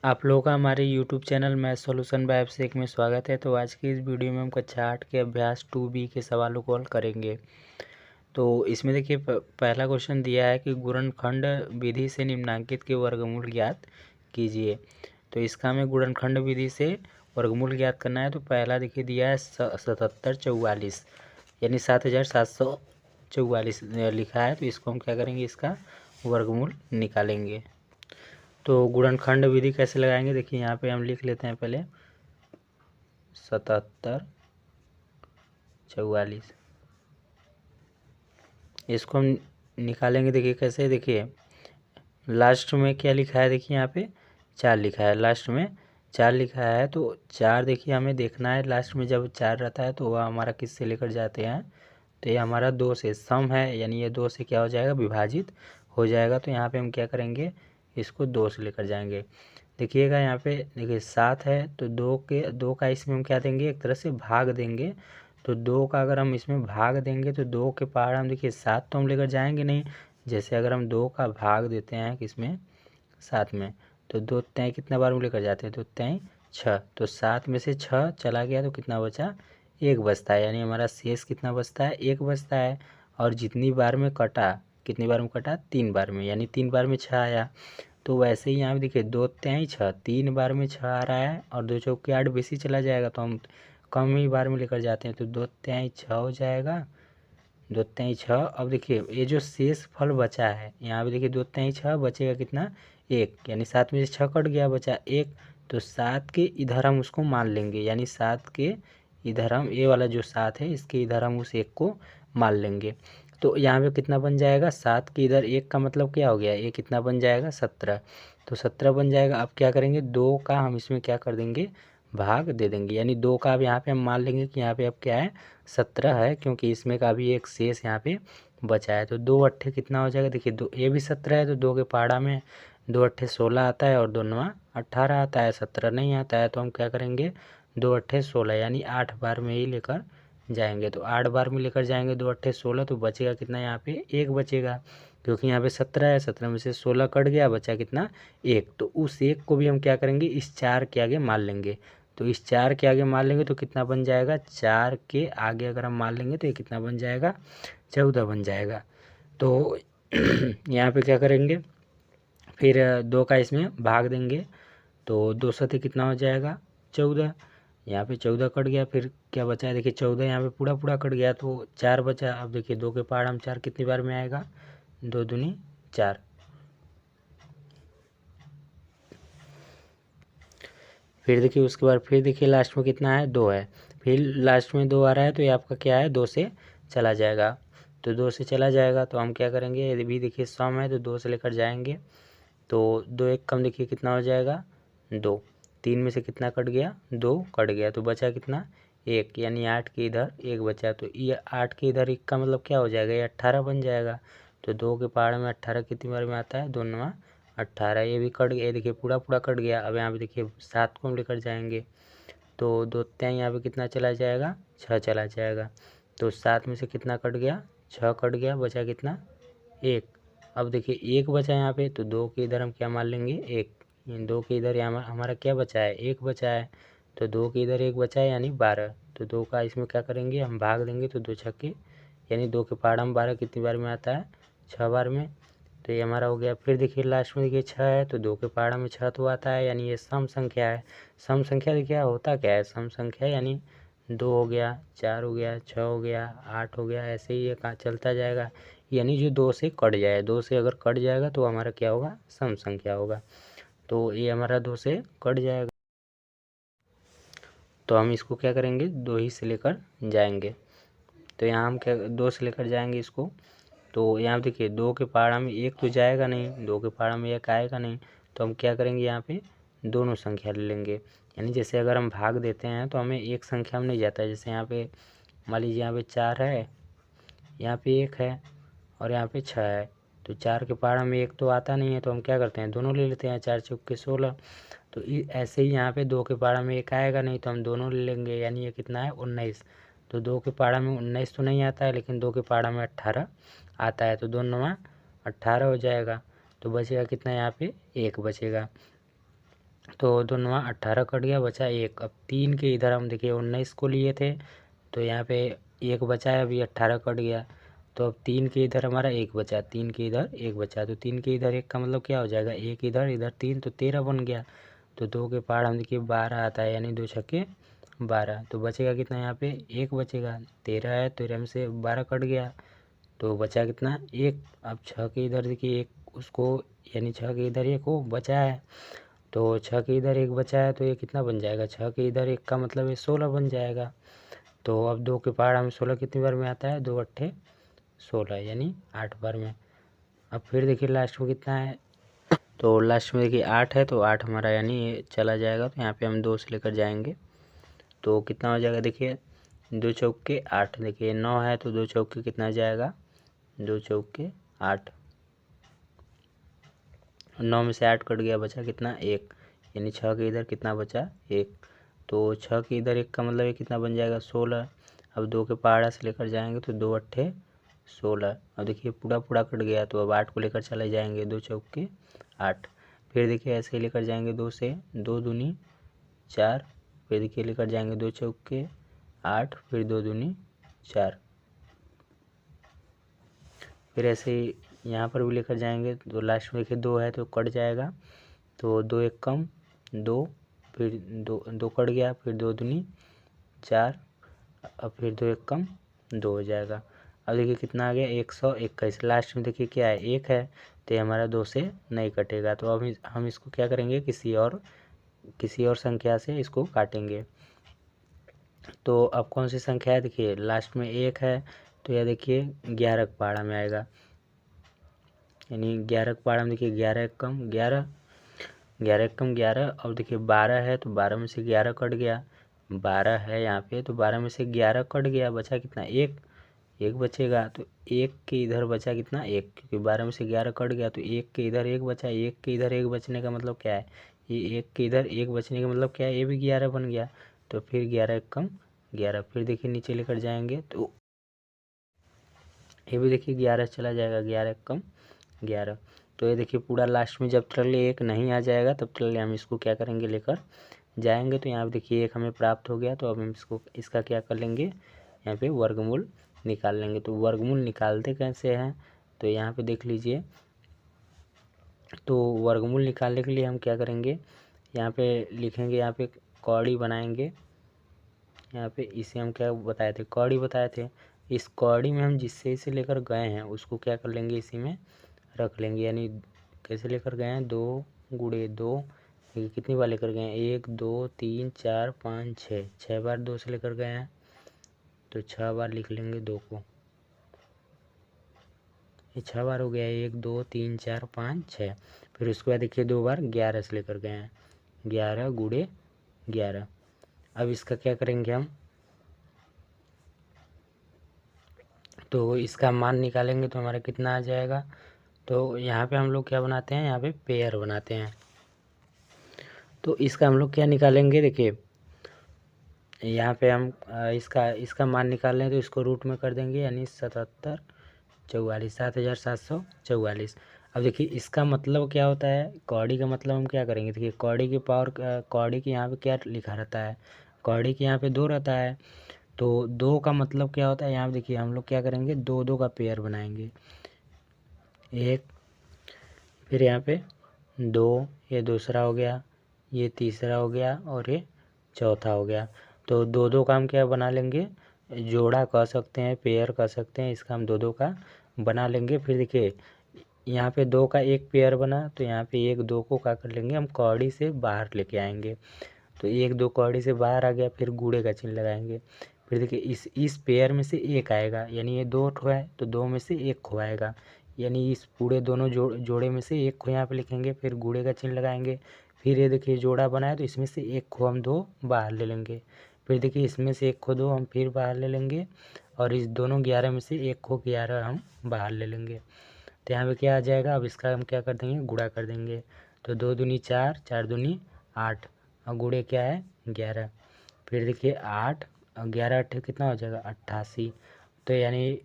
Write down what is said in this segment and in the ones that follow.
आप लोगों का हमारे YouTube channel math solution by Abhishek में स्वागत है। तो आज की इस वीडियो में हम कक्षा 8 के अभ्यास 2B के सवालों को हल करेंगे। तो इसमें देखिए पहला क्वेश्चन दिया है कि गुणनखंड विधि से निम्नांकित के वर्गमूल ज्ञात कीजिए। तो इसका हमें गुणनखंड विधि से वर्गमूल ज्ञात करना है। तो पहला देखिए दिया है 7744 यानी 7744 लिखा है। तो इसको हम क्या करेंगे, इसका वर्गमूल निकालेंगे। तो गुणनखंड विधि कैसे लगाएंगे, देखिए यहाँ पे हम लिख लेते हैं पहले 7744। इसको हम निकालेंगे। देखिए कैसे, देखिए लास्ट में क्या लिखा है, देखिए यहाँ पे 4 लिखा है, लास्ट में 4 लिखा है। तो 4 देखिए हमें देखना है, लास्ट में जब 4 रहता है तो वह हमारा किससे लेकर जाते हैं, तो ये हमारा 2 से सम है, यानी ये 2 से क्या हो जाएगा, विभाजित हो जाएगा। तो यहाँ पे हम क्या करेंगे, इसको 2 से लेकर जाएंगे। देखिएगा यहाँ पे देखिए 7 है, तो 2 का इसमें हम क्या देंगे, एक तरह से भाग देंगे। तो 2 का अगर हम इसमें भाग देंगे तो 2 के पहाड़ हम देखिए 7 तो हम लेकर जाएंगे नहीं। जैसे अगर हम 2 का भाग देते हैं किसमें, 7 में, तो 2 तय कितना बार में लेकर जाते हैं, तो तय 6। तो 7 में से 6 चला गया तो कितना बचा, 1 बचता है, यानी हमारा शेष कितना बचता है, 1 बचता है। और जितनी बार में कटा, कितनी बार में कटा, 3 बार में, यानी 3 बार में 6 आया। तो वैसे ही यहाँ पे देखिए 2 तय 6, 3 बार में 6 आ रहा है, और 2 चौके 8 बेसी चला जाएगा तो हम कम ही बार में लेकर जाते हैं। तो 2 तय 6 हो जाएगा, 2 तय 6। अब देखिए ये जो शेष फल बचा है, यहाँ पे देखिए 2 तय 6 बचेगा कितना, 1, यानी 7 में से 6 कट गया, बचा 1। तो 7 के इधर हम उसको मान लेंगे, यानी 7 के इधर हम, ये वाला जो 7 है इसके इधर हम उस 1 को मान लेंगे। तो यहाँ पे कितना बन जाएगा, 7 के इधर 1 का मतलब क्या हो गया, ये कितना बन जाएगा, 17। तो 17 बन जाएगा। अब क्या करेंगे, 2 का हम इसमें क्या कर देंगे, भाग दे देंगे, यानी 2 का अब यहाँ पे हम मान लेंगे कि यहाँ पे अब क्या है, 17 है, क्योंकि इसमें का भी एक शेष यहाँ पे बचा है। तो 2 अट्ठे कितना हो जाएगा, देखिए 2 ये भी 17 है, तो 2 के पहाड़ा में 2 अट्ठे 16 आता है, और 2 नवा 18 आता है, 17 नहीं आता है। तो हम क्या करेंगे, 2 अट्ठे 16, यानी 8 बार में ही लेकर जाएंगे। तो 8 बार में लेकर जाएंगे, 2 अट्ठे 16, तो बचेगा कितना, यहाँ पे 1 बचेगा, क्योंकि यहाँ पे 17 है, 17 में से 16 कट गया, बचा कितना, 1। तो उस 1 को भी हम क्या करेंगे, इस 4 के आगे मान लेंगे। तो इस 4 के आगे मान लेंगे तो कितना बन जाएगा, 4 के आगे अगर हम मान लेंगे तो ये कितना बन जाएगा, 14 बन जाएगा। तो यहाँ पे क्या करेंगे, फिर 2 का इसमें भाग देंगे, तो 2 सते कितना हो जाएगा, 14। यहाँ पे 14 कट गया, फिर क्या बचा है, देखिए 14 यहाँ पे पूरा पूरा कट गया, तो 4 बचा। अब देखिए 2 के पहाड़ हम 4 कितनी बार में आएगा, 2 दूनी 4। फिर देखिए उसके बाद फिर देखिए लास्ट में कितना है, 2 है, फिर लास्ट में 2 आ रहा है, तो ये आपका क्या है, 2 से चला जाएगा। तो 2 से चला जाएगा तो हम क्या करेंगे, यदि भी देखिए सम है तो 2 से लेकर जाएंगे। तो 2 एक कम देखिए कितना हो जाएगा, 2। 3 में से कितना कट गया, 2 कट गया, तो बचा कितना, 1, यानी 8 के इधर 1 बचा। तो ये 8 के इधर 1 का मतलब क्या हो जाएगा, ये 18 बन जाएगा। तो 2 के पहाड़ में 18 कितनी बार में आता है, 2 नवा 18, ये भी कट गया, देखिए पूरा पूरा कट गया। अब यहाँ पे देखिए 7 को हम लेकर जाएंगे, तो 2 तय यहाँ पे कितना चला जाएगा, 6 चला जाएगा। तो 7 में से कितना कट गया, 6 कट गया, बचा कितना, 1। अब देखिए 1 बचा यहाँ पे, तो 2 के इधर हम क्या मान लेंगे, 1। 2 के इधर यहाँ हमारा क्या बचा है, 1 बचा है। तो 2 के इधर 1 बचा है, यानी 12। तो 2 का इसमें क्या करेंगे, हम भाग देंगे, तो 2 छक्के, यानी 2 के पहाड़ में 12 कितनी बार में आता है, 6 बार में। तो ये हमारा हो गया। फिर देखिए लास्ट में देखिए 6 है, तो 2 के पहाड़ा में 6 तो आता है, यानी ये सम संख्या है। सम संख्या देखिए होता क्या है, सम संख्या यानी 2 हो गया, 4 हो गया, 6 हो गया, 8 हो गया, ऐसे ही ये चलता जाएगा। यानी जो 2 से कट जाए, 2 से अगर कट जाएगा तो हमारा क्या होगा, सम संख्या होगा। तो ये हमारा 2 से कट जाएगा, तो हम इसको क्या करेंगे, 2 ही से लेकर जाएंगे। तो यहाँ हम क्या 2 से लेकर जाएंगे इसको। तो यहाँ देखिए 2 के पहाड़ा में 1 तो जाएगा नहीं, 2 के पहाड़ा में 1 आएगा नहीं। तो हम क्या करेंगे, यहाँ पे दोनों संख्या ले लेंगे। यानी जैसे अगर हम भाग देते हैं तो हमें एक संख्या में नहीं जाता है। जैसे यहाँ पे मान लीजिए यहाँ पे 4 है, यहाँ पे 1 है, और यहाँ पे 6 है। तो 4 के पहाड़ा में 1 तो आता नहीं है, तो हम क्या करते हैं, दोनों ले लेते हैं, 4 चौके 16। तो ऐसे ही यहाँ पे 2 के पहाड़ा में 1 आएगा नहीं, तो हम दोनों ले लेंगे, यानी ये कितना है, 19। तो 2 के पहाड़ा में 19 तो नहीं आता है, लेकिन 2 के पहाड़ा में 18 आता है, तो 2 नवा 18 हो जाएगा। तो बचेगा कितना, यहाँ पे 1 बचेगा। तो दोनों 18 कट गया, बचा 1। अब 3 के इधर हम देखिए 19 को लिए थे, तो यहाँ पे 1 बचा है, अभी 18 कट गया, तो अब 3 के इधर हमारा 1 बचा, 3 के इधर 1 बचा, तो 3 के इधर 1 का मतलब क्या हो जाएगा, 1 इधर इधर 3, तो 13 बन गया। तो 2 के पहाड़ हम देखिए 12 आता है, यानी 2 छक्के 12, तो बचेगा कितना यहाँ पे 1 बचेगा। 13 है, 13 में से 12 कट गया, तो बचा कितना 1। अब 6 के इधर देखिए 1 उसको, यानी 6 के इधर 1 वो बचा है, तो 6 के इधर 1 बचा है, तो ये कितना बन जाएगा, 6 के इधर 1 का मतलब ये 16 बन जाएगा। तो अब 2 के पहाड़ में 16 कितनी बार में आता है, 2 अट्ठे 16, यानी 8 बार में। अब फिर देखिए लास्ट में कितना है, तो लास्ट में देखिए 8 है, तो 8 हमारा यानी ये चला जाएगा, तो यहाँ पे हम 2 से लेकर जाएंगे, तो कितना हो जाएगा देखिए 2 चौके 8, देखिए 9 है, तो 2 चौके कितना जाएगा, 2 चौके 8, 9 में से 8 कट गया, बचा कितना 1, यानी 6 के इधर कितना बचा 1, तो 6 के इधर 1 का मतलब ये कितना बन जाएगा 16। अब 2 के पहाड़ा से लेकर जाएंगे तो 2 अट्ठे 16, अब देखिए पूरा पूरा कट गया, तो अब 8 को लेकर चले जाएंगे, 2 चौके 8, फिर देखिए ऐसे ही लेकर जाएंगे 2 से, 2 दूनी 4, फिर देखिए लेकर जाएंगे 2 चौके 8, फिर 2 दूनी 4, फिर ऐसे ही यहाँ पर भी लेकर जाएंगे, तो लास्ट में देखिए 2 है तो कट जाएगा, तो 2 एक कम 2, फिर 2 कट गया, फिर 2 दूनी 4, अब फिर 2 एक कम 2 हो जाएगा। अब देखिए कितना आ गया 121, लास्ट में देखिए क्या है 1 है, तो ये हमारा 2 से नहीं कटेगा, तो अब हम इसको क्या करेंगे, किसी और संख्या से इसको काटेंगे। तो अब कौन सी संख्या है, देखिए लास्ट में 1 है, तो यह देखिए 11 के पहाड़ा में आएगा, यानी 11 के पहाड़ा में देखिए 11 एक कम 11, 11 एक कम 11, और देखिए 12 है, तो 12 में से 11 कट गया, 12 है यहाँ पे, तो 12 में से 11 कट गया, बचा कितना 1 बचेगा, तो 1 के इधर बचा कितना 1, क्योंकि 12 में से 11 कट गया, तो 1 के इधर 1 बचा, 1 के इधर 1 बचने का मतलब क्या है, ये 1 के इधर 1 बचने का मतलब क्या है, ये भी 11 बन गया, तो फिर 11 एक कम 11, फिर देखिए नीचे लेकर जाएंगे तो ये भी देखिए 11 चला जाएगा, 11 एक कम 11, तो ये देखिए पूरा लास्ट में जब तक 1 नहीं आ जाएगा तब तक हम इसको क्या करेंगे, लेकर जाएंगे, तो यहाँ पे देखिए 1 हमें प्राप्त हो गया, तो अब हम इसका क्या कर लेंगे, यहाँ पे वर्गमूल निकाल लेंगे। तो वर्गमूल निकालते कैसे हैं, तो यहाँ पे देख लीजिए, तो वर्गमूल निकालने के लिए हम क्या करेंगे, यहाँ पे लिखेंगे, यहाँ पे कौड़ी बनाएंगे, यहाँ पे इसे हम क्या बताए थे, कौड़ी बताए थे, इस कौड़ी में हम जिससे इसे लेकर गए हैं उसको क्या कर लेंगे, इसी में रख लेंगे, यानी कैसे लेकर गए हैं, 2 गुणे 2, कितनी बार लेकर गए हैं, 1 2 3 4 5 6, 6 बार 2 से लेकर गए हैं, तो 6 बार लिख लेंगे 2 को, ये 6 बार हो गया, 1 2 3 4 5 6, फिर उसके बाद देखिए 2 बार 11 से लेकर गए हैं, 11 गुणे 11। अब इसका क्या करेंगे हम, तो इसका मान निकालेंगे, तो हमारा कितना आ जाएगा, तो यहाँ पे हम लोग क्या बनाते हैं, यहाँ पे पेयर बनाते हैं, तो इसका हम लोग क्या निकालेंगे, देखिए यहाँ पे हम इसका मान निकाल लें, तो इसको रूट में कर देंगे, यानी 77 44 7744। अब देखिए इसका मतलब क्या होता है, कौड़ी का मतलब हम क्या करेंगे, देखिए कौड़ी की पावर, कौड़ी के यहाँ पे क्या लिखा रहता है, कौड़ी के यहाँ पे 2 रहता है, तो 2 का मतलब क्या होता है, यहाँ पे देखिए हम लोग क्या करेंगे, 2 2 का पेयर बनाएंगे, 1, फिर यहाँ पे 2, ये दूसरा हो गया, ये तीसरा हो गया, और ये चौथा हो गया, तो 2 2 का हम क्या बना लेंगे, जोड़ा कह सकते हैं, पेयर कह सकते हैं, इसका हम 2 2 का बना लेंगे। फिर देखिए यहाँ पे 2 का एक पेयर बना, तो यहाँ पे 1 2 को क्या कर लेंगे, हम कौड़ी से बाहर लेके आएंगे, तो 1 2 कौड़ी से बाहर आ गया, फिर गुणे का चिन्ह लगाएंगे, फिर देखिए इस पेयर में से 1 आएगा, यानी ये 2 ठो है, तो 2 में से 1 खो आएगा, यानी इस पूरे दोनों जोड़े में से 1 को यहाँ पे लिखेंगे, फिर गुणे का चिन्ह लगाएंगे, फिर ये देखिए जोड़ा बनाए, तो इसमें से 1 को हम 2 बाहर ले लेंगे, फिर देखिए इसमें से 1 को 2 हम फिर बाहर ले लेंगे, और इस दोनों 11 में से 1 को 11 हम बाहर ले लेंगे, तो यहाँ पे क्या आ जाएगा, अब इसका हम क्या कर देंगे, गुणा कर देंगे, तो 2 दूनी 4 4 दूनी 8, और गुणे क्या है 11, फिर देखिए 8 और 11 8 कितना हो जाएगा 88, तो यानी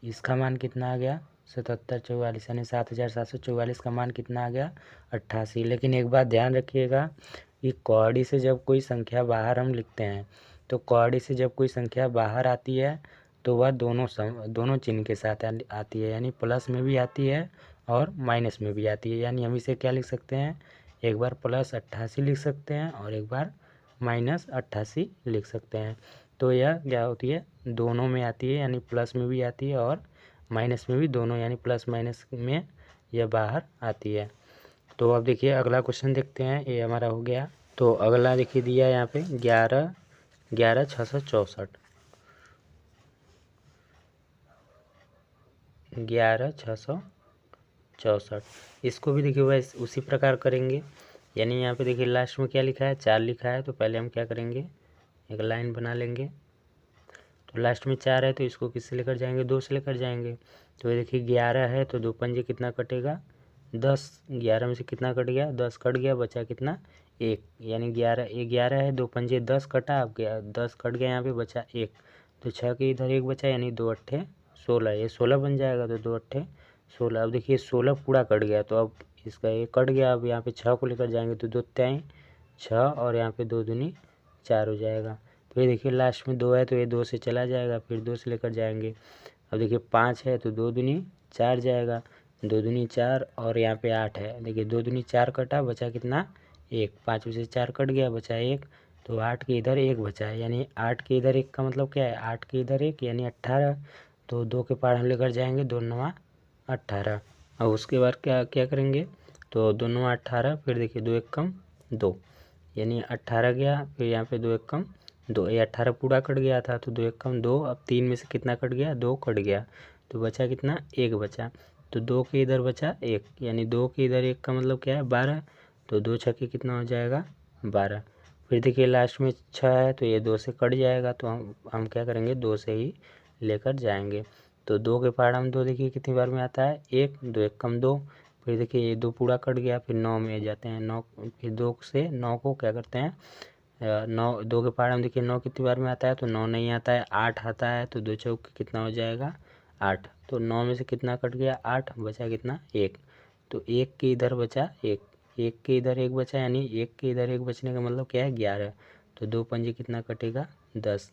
इसका मान कितना आ गया 7744 यानी 7744 का मान कितना आ गया 88। लेकिन एक बात ध्यान रखिएगा कि कौड़ी से जब कोई संख्या बाहर हम लिखते हैं तो कौड़ी से जब कोई संख्या बाहर आती है तो वह दोनों चिन्ह के साथ आती है, यानी प्लस में भी आती है और माइनस में भी आती है। यानी हम इसे क्या लिख सकते हैं, एक बार +88 लिख सकते हैं और एक बार -88 लिख सकते हैं। तो यह क्या होती है, दोनों में आती है, यानी प्लस में भी आती है और माइनस में भी, दोनों यानी प्लस माइनस में यह बाहर आती है। तो अब देखिए अगला क्वेश्चन देखते हैं, ये हमारा हो गया। तो अगला देखिए दिया है यहाँ पे 11,664 11,664। इसको भी देखिए वैसे उसी प्रकार करेंगे, यानी यहाँ पे देखिए लास्ट में क्या लिखा है 4 लिखा है, तो पहले हम क्या करेंगे एक लाइन बना लेंगे। तो लास्ट में 4 है तो इसको किससे लेकर जाएंगे, 2 से लेकर जाएंगे। तो ये देखिए 11 है तो 2 पंजे कितना कटेगा 10, 11 में से कितना कट गया 10 कट गया, बचा कितना 1, यानी 11 है 2 पंजे 10 कटा, अब 10 कट गया, यहाँ पे बचा 1, तो 6 के इधर 1 बचा, यानी 2 अट्ठे 16, ये 16 बन जाएगा, तो 2 अट्ठे 16। अब देखिए 16 पूरा कट गया, तो अब इसका ये कट गया, अब यहाँ पे 6 को लेकर जाएंगे तो 2 त्याई 6 और यहाँ पे 2 दूनी 4 हो जाएगा। तो ये देखिए लास्ट में 2 है तो ये 2 से चला जाएगा, फिर 2 से लेकर जाएंगे। अब देखिए 5 है तो 2 दूनी 4 जाएगा, 2 दूनी 4 और यहाँ पे 8 है, देखिए 2 दूनी 4 कटा, बचा कितना 1, 5 में से 4 कट गया, बचा 1, तो 8 के इधर 1 बचा है, यानी 8 के इधर 1 का मतलब क्या है 8 के इधर 1 यानी 18। तो 2 के पार हम लेकर जाएंगे 2 9 18, और उसके बाद क्या क्या करेंगे, तो 2 9 18, फिर देखिए 2 1 कम 2, यानी 18 गया, फिर यहाँ पे 2 1 कम 2, ये 18 पूरा कट गया था, तो 2 1 कम 2, अब 3 में से कितना कट गया 2 कट गया, तो बचा कितना 1 बचा, तो 2 के इधर बचा 1, यानी 2 के इधर 1 का मतलब क्या है 12, तो 2 छक्के कितना हो जाएगा 12। फिर देखिए लास्ट में 6 है तो ये 2 से कट जाएगा, तो हम क्या करेंगे 2 से ही लेकर जाएंगे। तो 2 के पार हम 2 देखिए कितनी बार में आता है 1, 2 1 कम 2, फिर देखिए ये 2 पूरा कट गया, फिर 9 में जाते हैं 9, फिर 2 से 9 को क्या करते हैं 9, 2 के पार हम देखिए 9 कितनी बार में आता है, तो 9 नहीं आता है 8 आता है, तो 2 चौके कितना हो जाएगा 8, तो 9 में से कितना कट गया 8, बचा कितना 1, तो 1 के इधर बचा 1, 1 के इधर 1 बचा, यानी 1 के इधर 1 बचने का मतलब क्या है 11, तो 2 पंजे कितना कटेगा 10,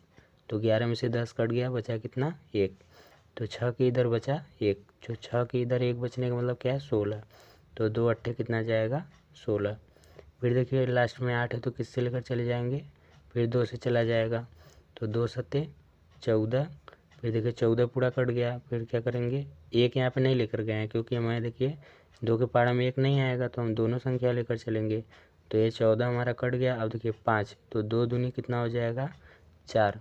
तो 11 में से 10 कट गया, बचा कितना 1, तो 6 के इधर बचा 1, जो 6 के इधर 1 बचने का मतलब क्या है 16, तो 2 अट्ठे कितना जाएगा 16। फिर देखिए लास्ट में 8 है तो किससे लेकर चले जाएंगे, फिर 2 से चला जाएगा, तो 2 सत्ते 14, फिर देखिए 14 पूरा कट गया, फिर क्या करेंगे 1 यहाँ पे नहीं लेकर गए हैं क्योंकि हमारे देखिए 2 के पारा में 1 नहीं आएगा, तो हम दोनों संख्या लेकर चलेंगे, तो ये 14 हमारा कट गया। अब देखिए 5, तो 2 दूनी कितना हो जाएगा 4,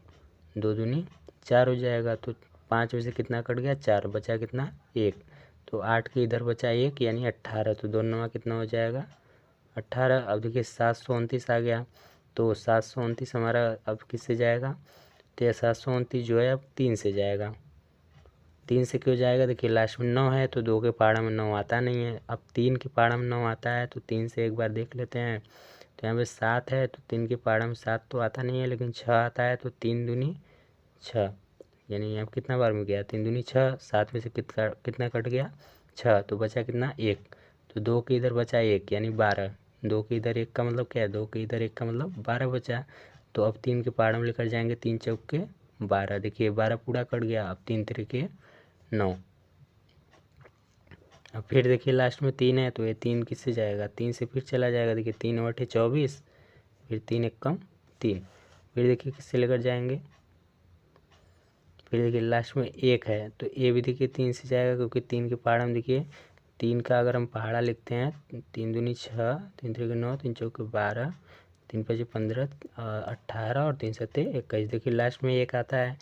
2 दूनी 4 हो जाएगा, तो 5 में से कितना कट गया 4, बचा कितना 1, तो 8 के इधर बचा 1 यानी 18, तो 2 9 कितना हो जाएगा 18। अब देखिए 729 आ गया, तो 729 हमारा अब किससे जाएगा, तो यह 729 जो है अब 3 से जाएगा। 3 से क्यों जाएगा, देखिए लास्ट में 9 है तो 2 के पारा में 9 आता नहीं है, अब 3 के पारा में 9 आता है, तो 3 से एक बार देख लेते हैं। तो यहाँ पे 7 है तो 3 के पारा में 7 तो आता नहीं है, लेकिन 6 आता है, तो 3 दूनी 6, यानी यहाँ कितना बार में गया 3 दूनी 6, 7 में से कितना कट गया 6, तो बचा कितना 1, तो 2 के इधर बचा 1 यानी 12, 2 के इधर 1 का मतलब क्या है 2 के इधर 1 का मतलब 12 बचा, तो अब 3 के पार में लेकर जाएंगे 3 चौके 12, देखिए 12 पूरा कट गया, अब 3 तिरके 9। अब फिर देखिए लास्ट में 3 है तो ये 3 किससे जाएगा 3 से फिर चला जाएगा, देखिए 3 और 24, फिर 3 1 कम 3, फिर देखिए किससे लेकर जाएंगे, फिर देखिए लास्ट में 1 है तो ये भी देखिए 3 से जाएगा, क्योंकि 3 के पहाड़ हम देखिए 3 का अगर हम पहाड़ा लिखते हैं 3 दूनी 6, 3 तिरके 9, 3 चौके 12, 3 पचे 15, 18 और 3 सत्ते 21, देखिए लास्ट में 1 आता है,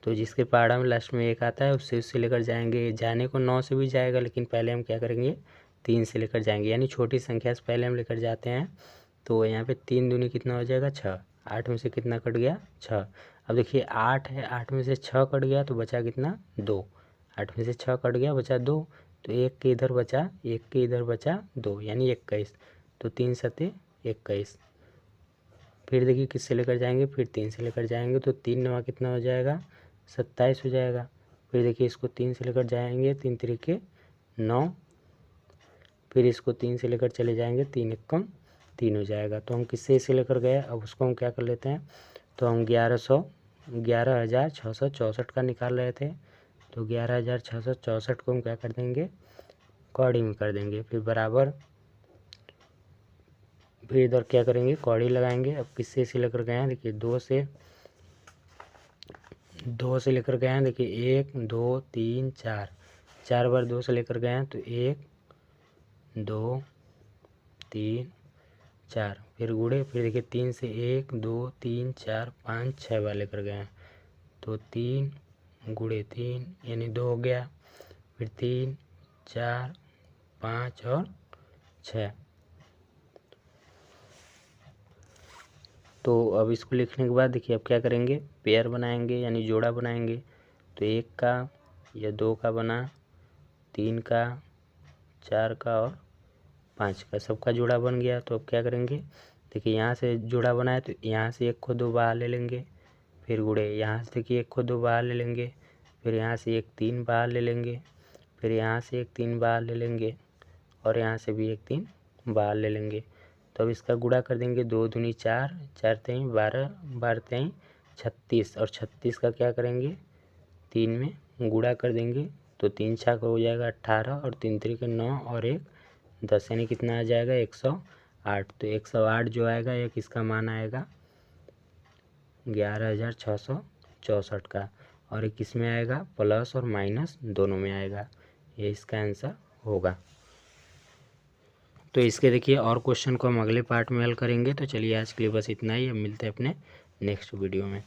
तो जिसके पहाड़ा में लास्ट में 1 आता है उससे लेकर जाएंगे। जाने को 9 से भी जाएगा, लेकिन पहले हम क्या करेंगे 3 से लेकर जाएंगे, यानी छोटी संख्या से पहले हम लेकर जाते हैं। तो यहाँ पे 3 दूनी कितना हो जाएगा 6, 8 में से कितना कट गया 6, अब देखिए 8 है, 8 में से 6 कट गया तो बचा कितना 2, 8 में से 6 कट गया बचा 2, तो 1 के इधर बचा 1 के इधर बचा 2 यानी 21, तो 3 सत्ते 21। फिर देखिए किससे लेकर जाएंगे, फिर 3 से लेकर जाएंगे, तो 3 9 कितना हो जाएगा 27 हो जाएगा। फिर देखिए इसको 3 से लेकर जाएंगे, 3 तरीके 9, फिर इसको 3 से लेकर चले जाएंगे, 3 एकम 3 हो जाएगा। तो हम किससे इसे लेकर गए, अब उसको हम क्या कर लेते हैं, तो हम 11,664 का निकाल रहे थे, तो 11,664 को हम क्या कर देंगे, कौड़ी में कर देंगे, फिर बराबर, फिर इधर क्या करेंगे, कौड़ी लगाएंगे। अब किससे इसे लेकर गए हैं, देखिए 2 से लेकर गए हैं, देखिए 1 2 3 4, 4 बार 2 से लेकर गए हैं, तो 1 2 3 4, फिर गुड़े, फिर देखिए 3 से 1 2 3 4 5 6 बार लेकर गए हैं, तो 3 गुड़े 3 यानी 2 हो गया, फिर 3 4 5 और 6। तो अब इसको लिखने के बाद देखिए अब क्या करेंगे, पेयर बनाएंगे यानी जोड़ा बनाएंगे। तो 1 का या 2 का बना, 3 का, 4 का और 5 का, सबका जोड़ा बन गया। तो अब क्या करेंगे, देखिए यहाँ से जोड़ा बनाए तो यहाँ से 1 को 2 बाहर ले लेंगे, फिर गुड़े यहाँ से देखिए 1 को 2 बाहर ले लेंगे, फिर यहाँ से 1 3 बाहर ले लेंगे, फिर यहाँ से 1 3 बाहर ले लेंगे और यहाँ से भी 1 3 बाहर ले लेंगे। तो अब इसका गुणा कर देंगे, 2 दूनी 4, 4 तेईं 12, 12 तेईं 36, और 36 का क्या करेंगे, 3 में गुणा कर देंगे, तो 3 छाक हो जाएगा 18 और 3 तरीके 9 और 1 10, यानी कितना आ जाएगा 108। तो 108 जो आएगा एक इसका मान आएगा 11,664 का, और एक किस में आएगा, प्लस और माइनस दोनों में आएगा, ये इसका आंसर होगा। तो इसके देखिए और क्वेश्चन को हम अगले पार्ट में हल करेंगे। तो चलिए आज के लिए बस इतना ही, अब मिलते हैं अपने नेक्स्ट वीडियो में।